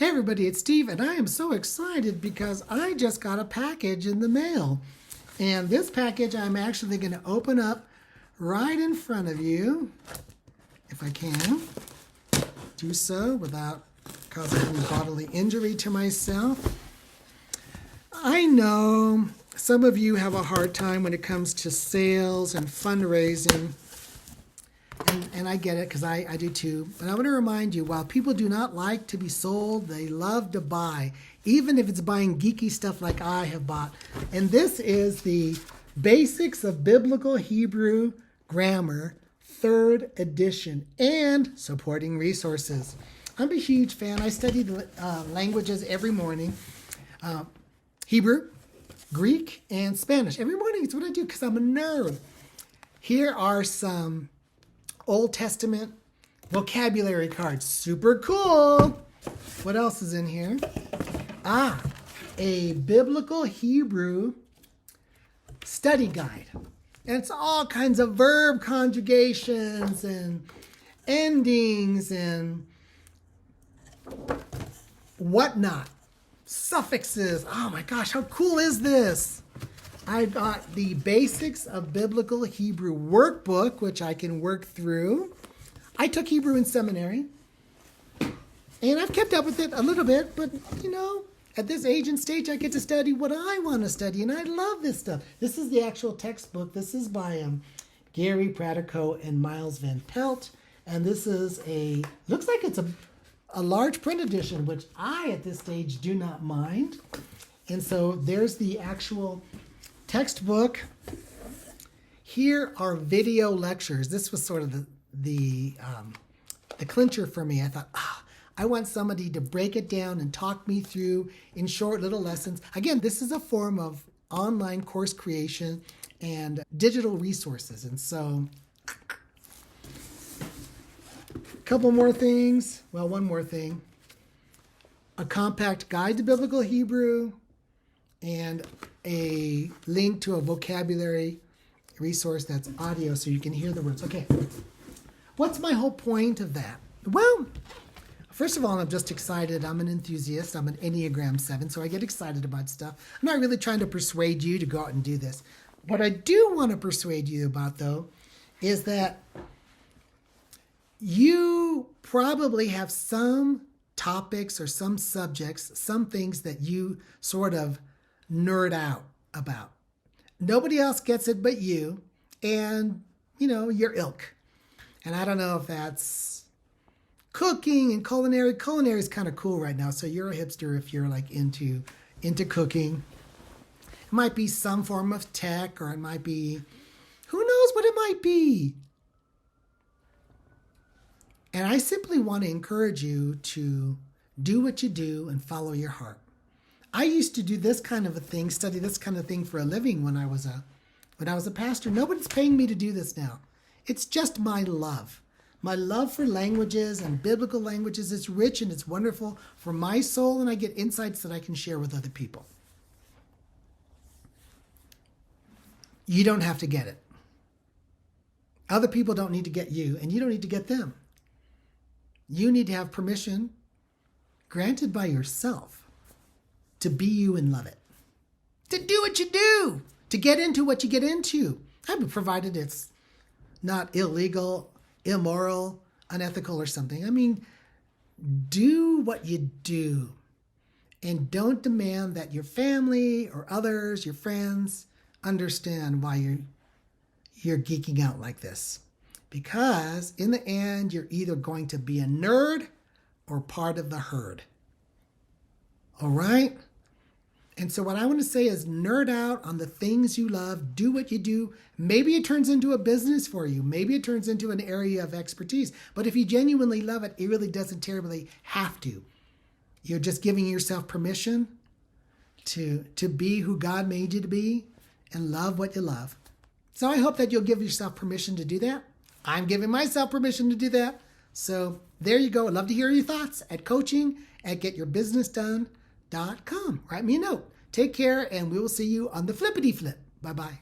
Hey everybody, it's Steve, and I am so excited because I just got a package in the mail. And this package I'm actually going to open up right in front of you, if I can. Do so without causing any bodily injury to myself. I know some of you have a hard time when it comes to sales and fundraising. And I get it because I do too. But I want to remind you, while people do not like to be sold, they love to buy, even if it's buying geeky stuff like I have bought. And this is the Basics of Biblical Hebrew Grammar, 3rd edition, and supporting resources. I'm a huge fan. I study the languages every morning. Hebrew, Greek, and Spanish. Every morning it's what I do because I'm a nerd. Here are some Old Testament vocabulary cards. Super cool. What else is in here? A biblical Hebrew study guide. And it's all kinds of verb conjugations and endings and whatnot. Suffixes. Oh my gosh, how cool is this? I got the Basics of Biblical Hebrew workbook, which I can work through. I took Hebrew in seminary, and I've kept up with it a little bit, but, at this age and stage, I get to study what I want to study, and I love this stuff. This is the actual textbook. This is by Gary Pratico and Miles Van Pelt, and this is looks like it's a large print edition, which I, at this stage, do not mind. And so there's the actual textbook. Here are video lectures. This was sort of the clincher for me. I thought, I want somebody to break it down and talk me through in short little lessons. Again, this is a form of online course creation and digital resources. And so, a couple more things. Well, one more thing. A compact guide to biblical Hebrew, and a link to a vocabulary resource that's audio so you can hear the words. Okay, what's my whole point of that? Well, first of all, I'm just excited. I'm an enthusiast. I'm an Enneagram 7, so I get excited about stuff. I'm not really trying to persuade you to go out and do this. What I do want to persuade you about, though, is that you probably have some topics or some subjects, some things that you sort of nerd out about. Nobody else gets it but you and, your ilk. And I don't know if that's cooking and culinary. Culinary is kind of cool right now, so you're a hipster if you're like into cooking. It might be some form of tech, or it might be, who knows what it might be. And I simply want to encourage you to do what you do and follow your heart. I used to do this kind of a thing, study this kind of thing for a living when I was a pastor. Nobody's paying me to do this now. It's just my love. My love for languages and biblical languages is rich and it's wonderful for my soul, and I get insights that I can share with other people. You don't have to get it. Other people don't need to get you, and you don't need to get them. You need to have permission granted by yourself to be you and love it, to do what you do, to get into what you get into. Provided it's not illegal, immoral, unethical, or something. I mean, do what you do, and don't demand that your family or others, your friends, understand why you're geeking out like this. Because in the end, you're either going to be a nerd or part of the herd. All right? And so what I want to say is nerd out on the things you love. Do what you do. Maybe it turns into a business for you. Maybe it turns into an area of expertise. But if you genuinely love it, it really doesn't terribly have to. You're just giving yourself permission to be who God made you to be and love what you love. So I hope that you'll give yourself permission to do that. I'm giving myself permission to do that. So there you go. I'd love to hear your thoughts at coaching@getyourbusinessdone.com. Write me a note. Take care, and we will see you on the flippity flip. Bye-bye.